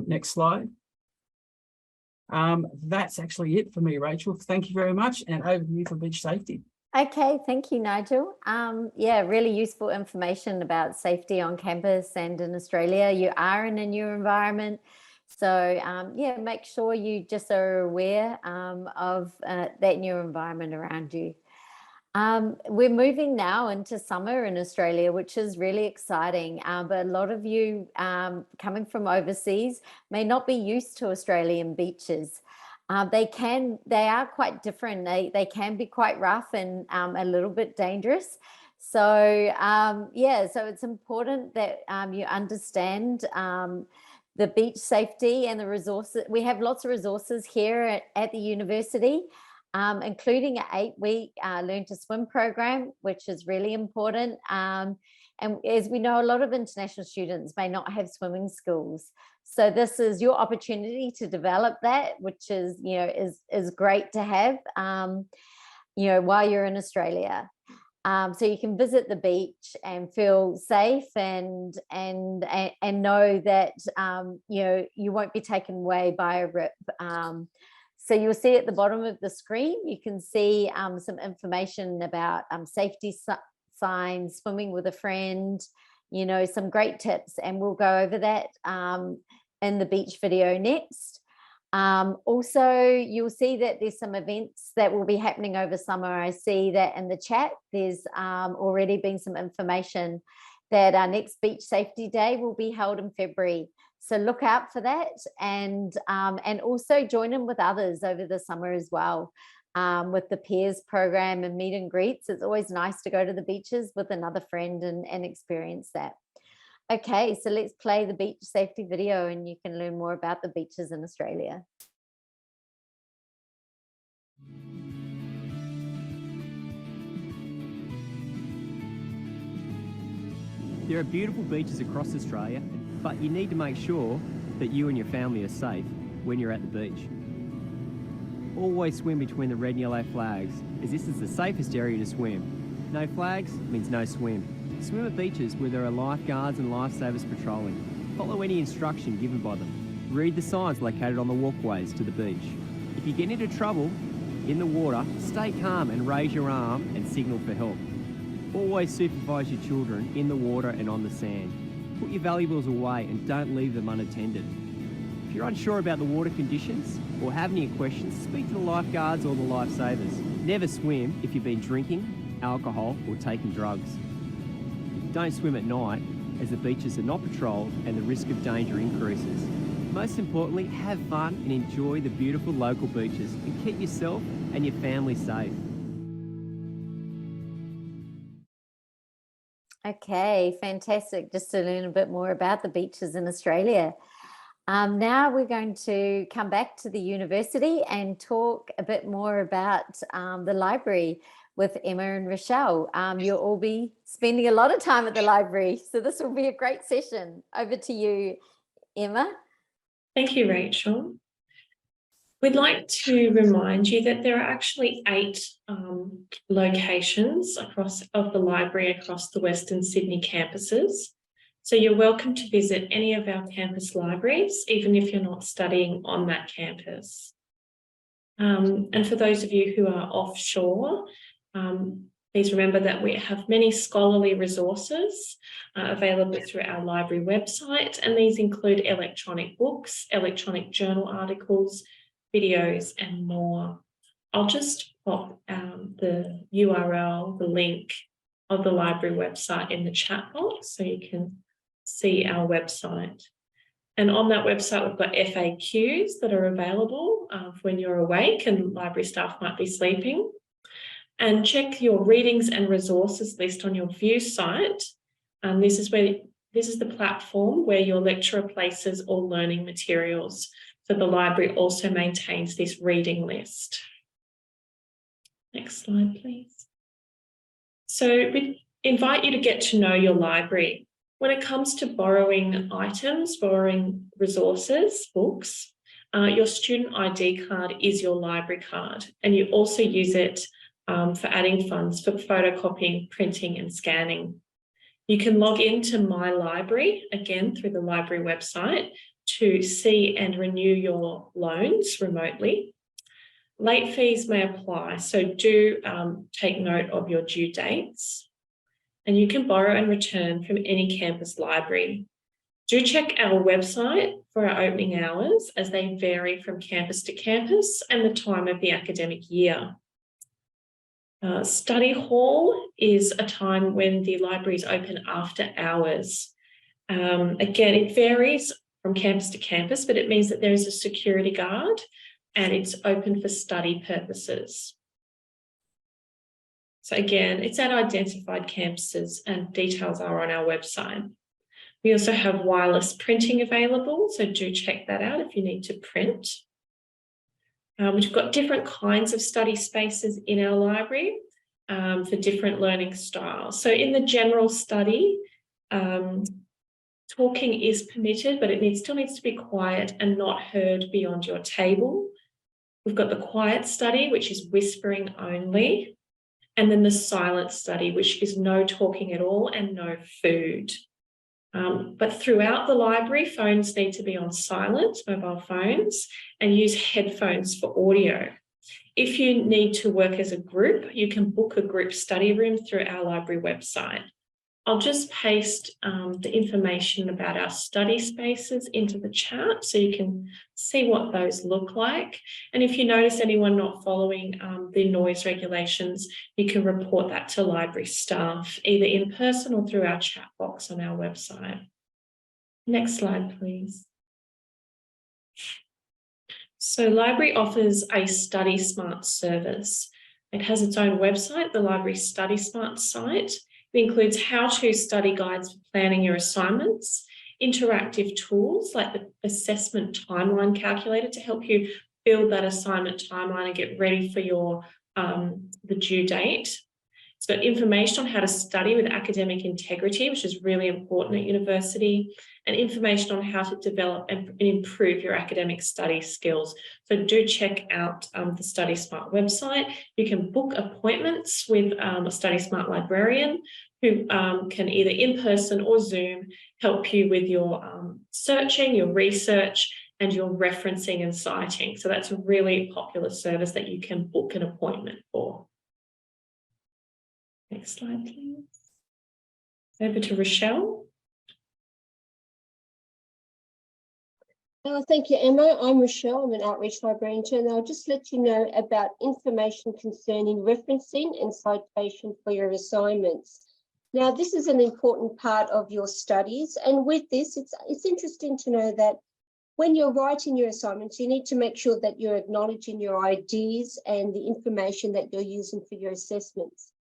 Next slide. That's actually it for me, Rachel. Thank you very much, and over to you for beach safety. Okay, thank you, Nigel. Yeah, really useful information about safety on campus and in Australia. You are in a new environment. So yeah, make sure you just are aware of that new environment around you. We're moving now into summer in Australia, which is really exciting. But a lot of you coming from overseas may not be used to Australian beaches. They are quite different. They can be quite rough and a little bit dangerous. So yeah, so it's important that you understand the beach safety and the resources. We have lots of resources here at the university, including an 8-week Learn to Swim program, which is really important. And as we know, a lot of international students may not have swimming skills. So this is your opportunity to develop that, which is, you know, is great to have, you know, while you're in Australia. So you can visit the beach and feel safe and know that, you know, you won't be taken away by a rip. So you'll see at the bottom of the screen, you can see some information about safety signs, swimming with a friend, you know, some great tips, and we'll go over that in the beach video next. Also, you'll see that there's some events that will be happening over summer. I see that in the chat, there's already been some information that our next Beach Safety Day will be held in February. So look out for that, and also join in with others over the summer as well, with the peers program and meet and greets. It's always nice to go to the beaches with another friend and experience that. Okay, so let's play the beach safety video and you can learn more about the beaches in Australia. There are beautiful beaches across Australia, but you need to make sure that you and your family are safe when you're at the beach. Always swim between the red and yellow flags, as this is the safest area to swim. No flags means no swim. Swim at beaches where there are lifeguards and lifesavers patrolling. Follow any instruction given by them. Read the signs located on the walkways to the beach. If you get into trouble in the water, stay calm and raise your arm and signal for help. Always supervise your children in the water and on the sand. Put your valuables away and don't leave them unattended. If you're unsure about the water conditions or have any questions, speak to the lifeguards or the lifesavers. Never swim if you've been drinking, alcohol or taking drugs. Don't swim at night, as the beaches are not patrolled and the risk of danger increases. Most importantly, have fun and enjoy the beautiful local beaches and keep yourself and your family safe. Okay, fantastic. Just to learn a bit more about the beaches in Australia. Now we're going to come back to the university and talk a bit more about the library with Emma and Rochelle. You'll all be spending a lot of time at the library, so this will be a great session. Over to you, Emma. Thank you, Rachel. We'd like to remind you that there are actually 8 locations of the library across the Western Sydney campuses. So you're welcome to visit any of our campus libraries, even if you're not studying on that campus. And for those of you who are offshore, please remember that we have many scholarly resources available through our library website, and these include electronic books, electronic journal articles, videos, and more. I'll just pop the URL, the link of the library website in the chat box so you can see our website. And on that website, we've got FAQs that are available when you're awake and library staff might be sleeping. And check your readings and resources list on your View site. This is the platform where your lecturer places all learning materials. So the library also maintains this reading list. Next slide, please. So we invite you to get to know your library. When it comes to borrowing items, borrowing resources, books, your student ID card is your library card, and you also use it for adding funds for photocopying, printing, and scanning. You can log into My Library, again through the library website, to see and renew your loans remotely. Late fees may apply, so do take note of your due dates. And you can borrow and return from any campus library. Do check our website for our opening hours, as they vary from campus to campus and the time of the academic year. Study hall is a time when the library is open after hours. Again, it varies from campus to campus, but it means that there is a security guard and it's open for study purposes. So again, it's at identified campuses and details are on our website. We also have wireless printing available, so do check that out if you need to print. We've got different kinds of study spaces in our library for different learning styles. So in the general study, talking is permitted, but it still needs to be quiet and not heard beyond your table. We've got the quiet study, which is whispering only, and then the silent study, which is no talking at all and no food. But throughout the library, phones need to be on silent, mobile phones, and use headphones for audio. If you need to work as a group, you can book a group study room through our library website. I'll just paste the information about our study spaces into the chat so you can see what those look like. And if you notice anyone not following the noise regulations, you can report that to library staff, either in person or through our chat box on our website. Next slide, please. So library offers a Study Smart service. It has its own website, the Library Study Smart site. It includes how-to study guides for planning your assignments, interactive tools like the assessment timeline calculator to help you build that assignment timeline and get ready for your the due date. It's got information on how to study with academic integrity, which is really important at university, and information on how to develop and improve your academic study skills. So do check out the Study Smart website. You can book appointments with a Study Smart librarian who can either in person or Zoom help you with your searching, your research, and your referencing and citing. So that's a really popular service that you can book an appointment for. Next slide, please. Over to Rochelle. Thank you, Emma. I'm Rochelle. I'm an outreach librarian too, and I'll just let you know about information concerning referencing and citation for your assignments. Now, this is an important part of your studies, and with this, it's interesting to know that when you're writing your assignments, you need to make sure that you're acknowledging your IDs and the information that you're using for your assessments.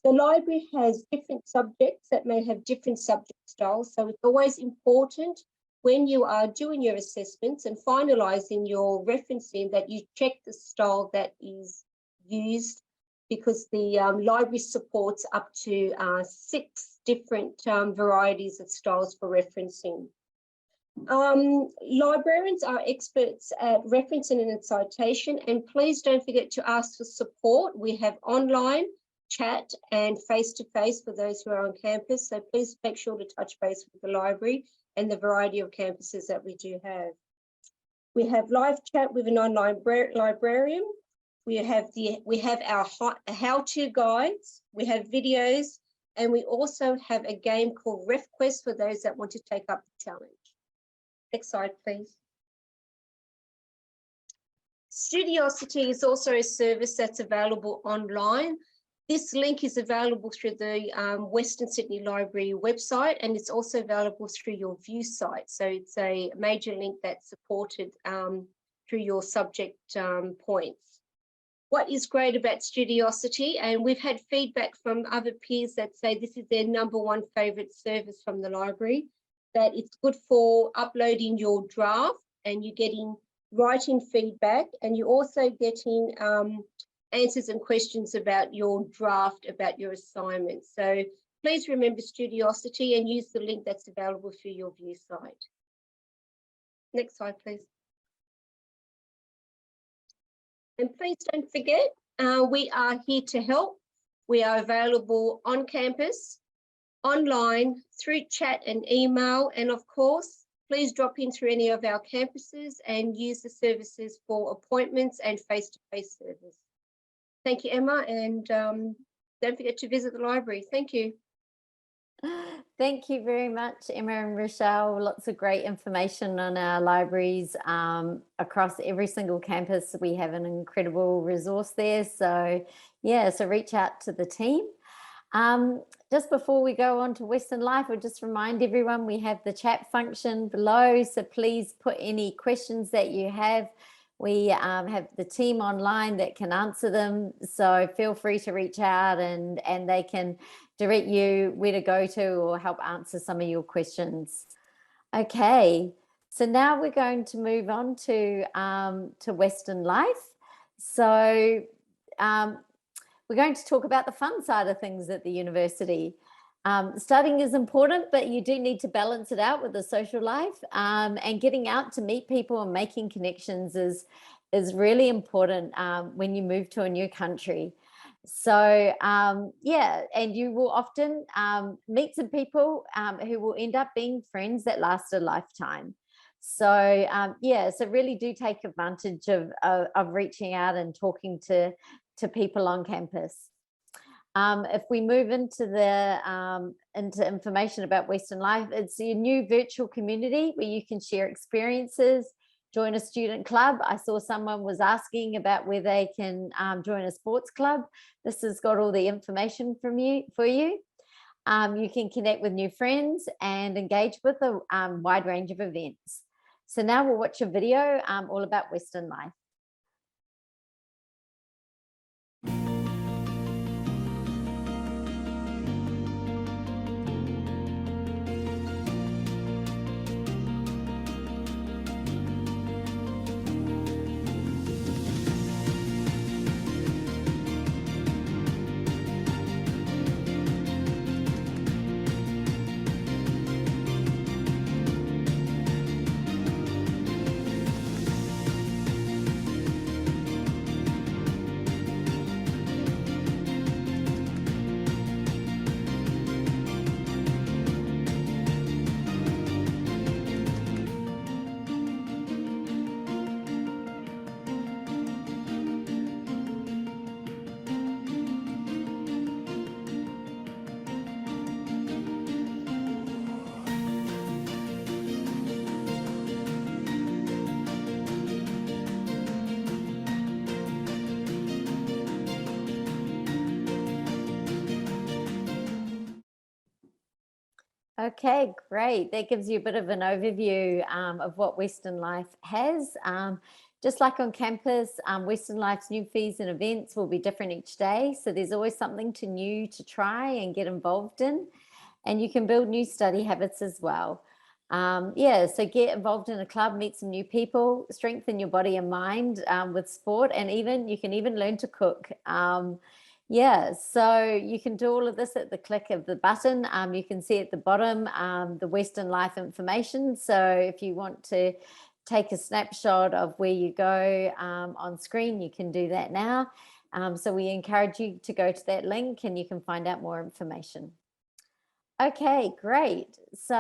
The library has different subjects that may have different subject styles, so it's always important when you are doing your assessments and finalising your referencing that you check the style that is used, because the library supports up to 6 different varieties of styles for referencing. Librarians are experts at referencing and citation, and please don't forget to ask for support. We have online, chat and face-to-face for those who are on campus, so please make sure to touch base with the library and the variety of campuses that we do have. We have live chat with an online librarian We have our how-to guides, we have videos, and we also have a game called RefQuest for those that want to take up the challenge. Next slide, please. Studiosity is also a service that's available online. This link is available through the Western Sydney Library website, and it's also available through your View site. So it's a major link that's supported through your subject points. What is great about Studiosity, and we've had feedback from other peers that say this is their #1 favourite service from the library, that it's good for uploading your draft and you're getting writing feedback, and you're also getting answers and questions about your draft, about your assignment. So please remember Studiosity and use the link that's available through your View site. Next slide, please. And please don't forget, we are here to help. We are available on campus, online, through chat and email, and of course, please drop in through any of our campuses and use the services for appointments and face-to-face service. Thank you, Emma, and don't forget to visit the library. Thank you. Thank you very much, Emma and Rochelle. Lots of great information on our libraries across every single campus. We have an incredible resource there. So yeah, so reach out to the team. Just before we go on to Western Life, I'll just remind everyone we have the chat function below. So please put any questions that you have. We have the team online that can answer them. So feel free to reach out and they can direct you where to go to or help answer some of your questions. Okay, so now we're going to move on to Western Life. So we're going to talk about the fun side of things at the university. Studying is important, but you do need to balance it out with the social life, and getting out to meet people and making connections is really important when you move to a new country. So yeah, and you will often meet some people who will end up being friends that last a lifetime. So yeah, so really do take advantage of reaching out and talking to people on campus. If we move into into information about Western Life, it's a new virtual community where you can share experiences, join a student club. I saw someone was asking about where they can join a sports club. This has got all the information for you. You can connect with new friends and engage with a wide range of events. So now we'll watch a video all about Western Life. Okay, great. That gives you a bit of an overview of what Western Life has. Just like on campus, Western Life's new fees and events will be different each day. So there's always something new to try and get involved in. And you can build new study habits as well. Yeah, so get involved in a club, meet some new people, strengthen your body and mind with sport, and you can even learn to cook. Yeah, so you can do all of this at the click of the button. You can see at the bottom the Western Life information. So if you want to take a snapshot of where you go on screen, you can do that now. So we encourage you to go to that link and you can find out more information. Okay, great. So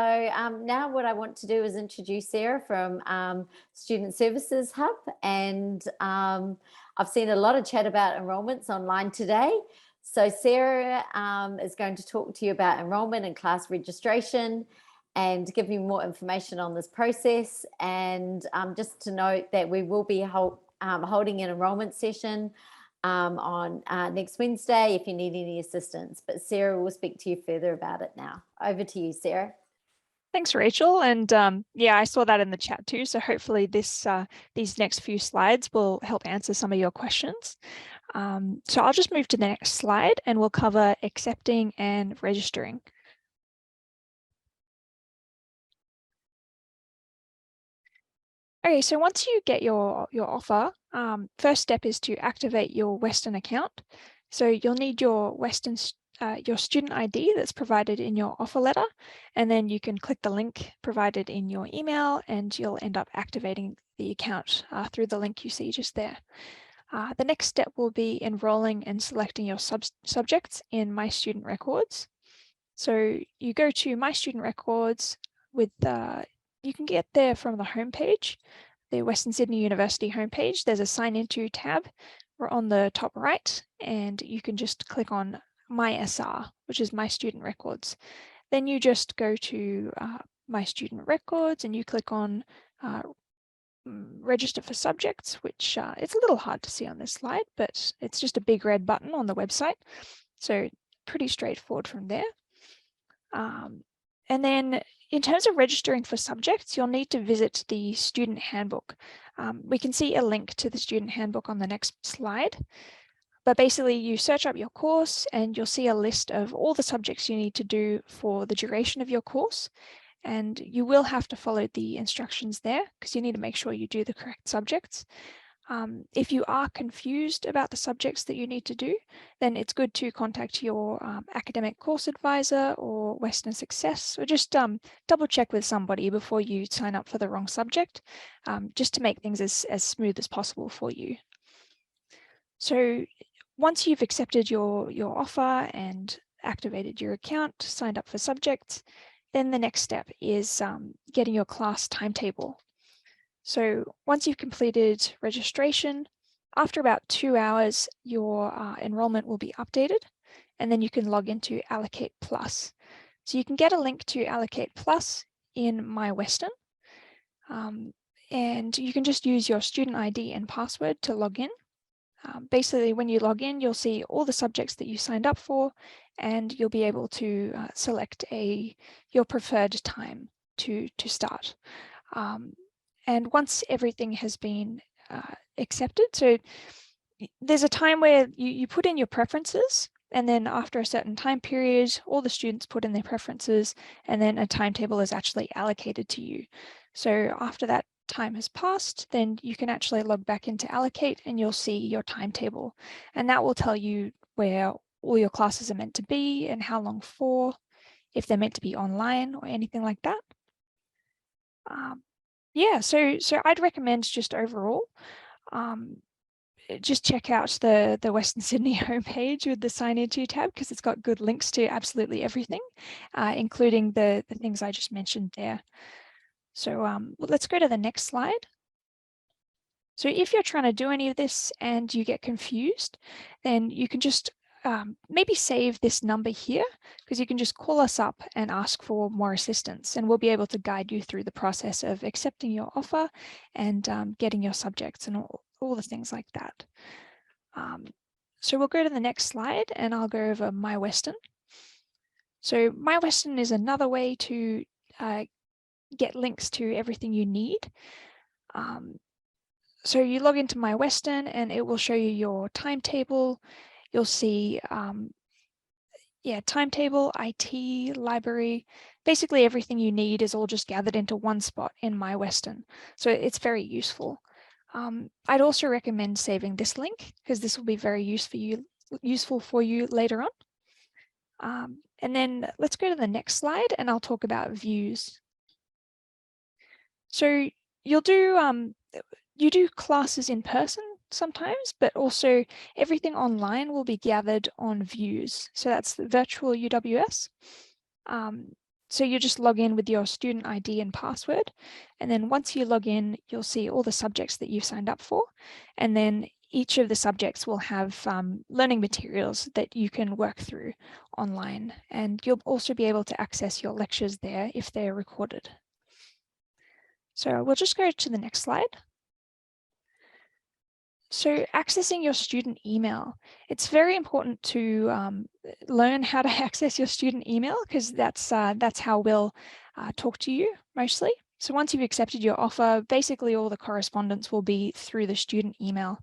now what I want to do is introduce Sarah from Student Services Hub, and I've seen a lot of chat about enrolments online today. So Sarah is going to talk to you about enrolment and class registration and give you more information on this process. And just to note that we will be holding an enrolment session on next Wednesday if you need any assistance. But Sarah will speak to you further about it now. Over to you, Sarah. Thanks, Rachel. And yeah, I saw that in the chat too. So hopefully these next few slides will help answer some of your questions. So I'll just move to the next slide and we'll cover accepting and registering. Okay, so once you get your offer, first step is to activate your Western account. So you'll need your your student ID that's provided in your offer letter, and then you can click the link provided in your email and you'll end up activating the account through the link you see just there. The next step will be enrolling and selecting your subjects in My Student Records. So you go to My Student Records with you can get there from the homepage, the Western Sydney University homepage. There's a Sign Into tab on the top right, and you can just click on My SR, which is My Student Records. Then you just go to My Student Records and you click on Register for Subjects, which it's a little hard to see on this slide, but it's just a big red button on the website. So pretty straightforward from there. And then in terms of registering for subjects, you'll need to visit the student handbook. We can see a link to the student handbook on the next slide. But basically you search up your course and you'll see a list of all the subjects you need to do for the duration of your course. And you will have to follow the instructions there because you need to make sure you do the correct subjects. If you are confused about the subjects that you need to do, then it's good to contact your academic course advisor or Western Success, or just double check with somebody before you sign up for the wrong subject, just to make things as smooth as possible for you. So once you've accepted your offer and activated your account, signed up for subjects, then the next step is getting your class timetable. So once you've completed registration, after about 2 hours, your enrollment will be updated, and then you can log into Allocate Plus. So you can get a link to Allocate Plus in My Western, and you can just use your student ID and password to log in. Basically, when you log in, you'll see all the subjects that you signed up for, and you'll be able to select your preferred time to start. And once everything has been accepted, so there's a time where you put in your preferences, and then after a certain time period, all the students put in their preferences, and then a timetable is actually allocated to you. So after that time has passed, then you can actually log back into Allocate and you'll see your timetable. And that will tell you where all your classes are meant to be and how long for, if they're meant to be online or anything like that. Yeah, so I'd recommend just overall, just check out the Western Sydney homepage with the Sign Into tab, because it's got good links to absolutely everything, including the things I just mentioned there. So let's go to the next slide. So if you're trying to do any of this and you get confused, then you can just maybe save this number here, because you can just call us up and ask for more assistance, and we'll be able to guide you through the process of accepting your offer and getting your subjects and all the things like that. So we'll go to the next slide and I'll go over My Western. So My Western is another way to get links to everything you need. So you log into My Western and it will show you your timetable. You'll see, timetable, IT, library, basically everything you need is all just gathered into one spot in My Western. So it's very useful. I'd also recommend saving this link, because this will be very useful for you later on. And then let's go to the next slide and I'll talk about views. So you do classes in person sometimes, but also everything online will be gathered on Views. So that's the virtual UWS. So you just log in with your student ID and password. And then once you log in, you'll see all the subjects that you've signed up for. And then each of the subjects will have learning materials that you can work through online, and you'll also be able to access your lectures there if they're recorded. So we'll just go to the next slide. So accessing your student email, it's very important to learn how to access your student email, because that's how we'll talk to you mostly. So once you've accepted your offer, basically all the correspondence will be through the student email.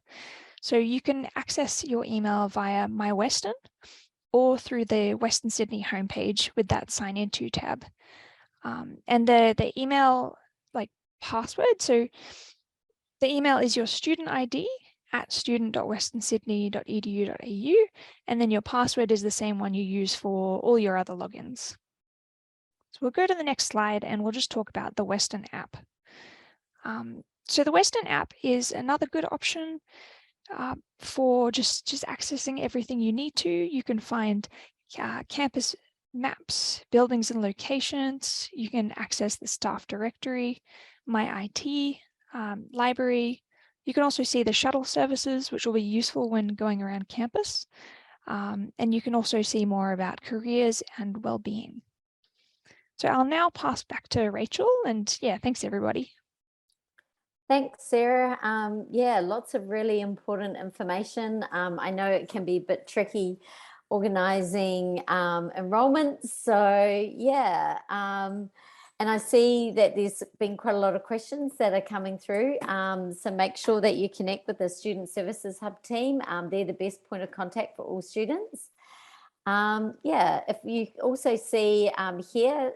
So you can access your email via My Western or through the Western Sydney homepage with that Sign Into tab. And the email password, so the email is your student ID at student.westernsydney.edu.au, and then your password is the same one you use for all your other logins. So we'll go to the next slide and we'll just talk about the Western app. So the Western app is another good option for just accessing everything you need to. You can find campus maps, buildings and locations. You can access the staff directory, My IT, library. You can also see the shuttle services, which will be useful when going around campus. And you can also see more about careers and well-being. So I'll now pass back to Rachel, and yeah, thanks everybody. Thanks, Sarah. Yeah, lots of really important information. I know it can be a bit tricky organising enrolments. So yeah, and I see that there's been quite a lot of questions that are coming through. So make sure that you connect with the Student Services Hub team. They're the best point of contact for all students. Yeah, if you also see here,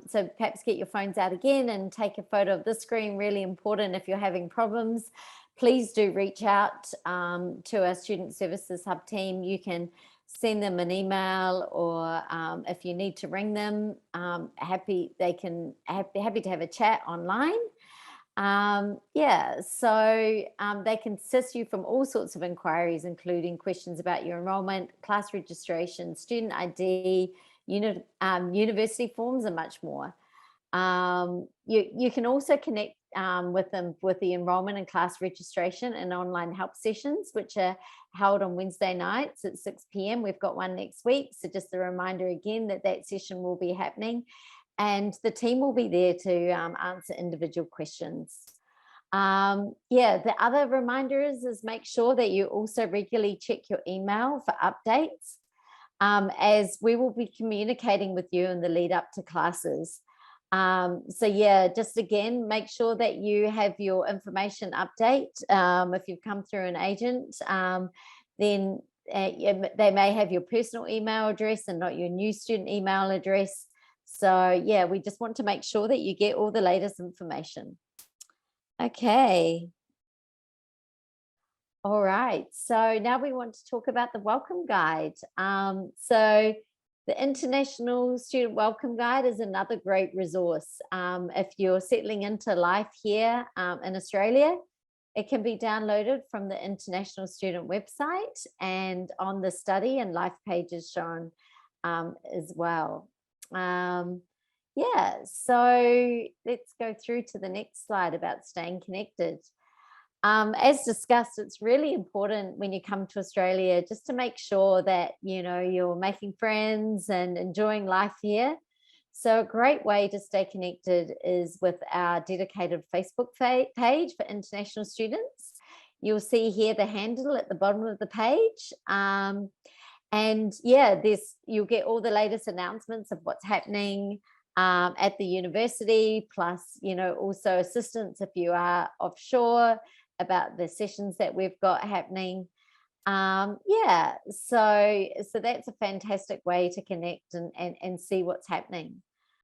so perhaps get your phones out again and take a photo of the screen, really important. If you're having problems, please do reach out to our Student Services Hub team. You can send them an email, or if you need to ring them, happy to have a chat online. Yeah, so they can assist you from all sorts of inquiries, including questions about your enrolment, class registration, student ID, university forms, and much more. You can also connect with them with the enrolment and class registration and online help sessions, which are held on Wednesday nights at 6 p.m. We've got one next week. So just a reminder again that session will be happening, and the team will be there to answer individual questions. Yeah, the other reminder is make sure that you also regularly check your email for updates, as we will be communicating with you in the lead up to classes. So yeah, just again, make sure that you have your information update. If you've come through an agent, then they may have your personal email address and not your new student email address. So yeah, we just want to make sure that you get all the latest information. Okay. All right, so now we want to talk about the Welcome Guide. So the International Student Welcome Guide is another great resource. If you're settling into life here in Australia, it can be downloaded from the International Student website and on the study and life pages shown as well. Yeah, so let's go through to the next slide about staying connected. As discussed, it's really important when you come to Australia just to make sure that you're making friends and enjoying life here. So a great way to stay connected is with our dedicated Facebook page for international students. You'll see here the handle at the bottom of the page. And yeah, you'll get all the latest announcements of what's happening at the university, plus also assistance if you are offshore, about the sessions that we've got happening. Yeah, so that's a fantastic way to connect and see what's happening.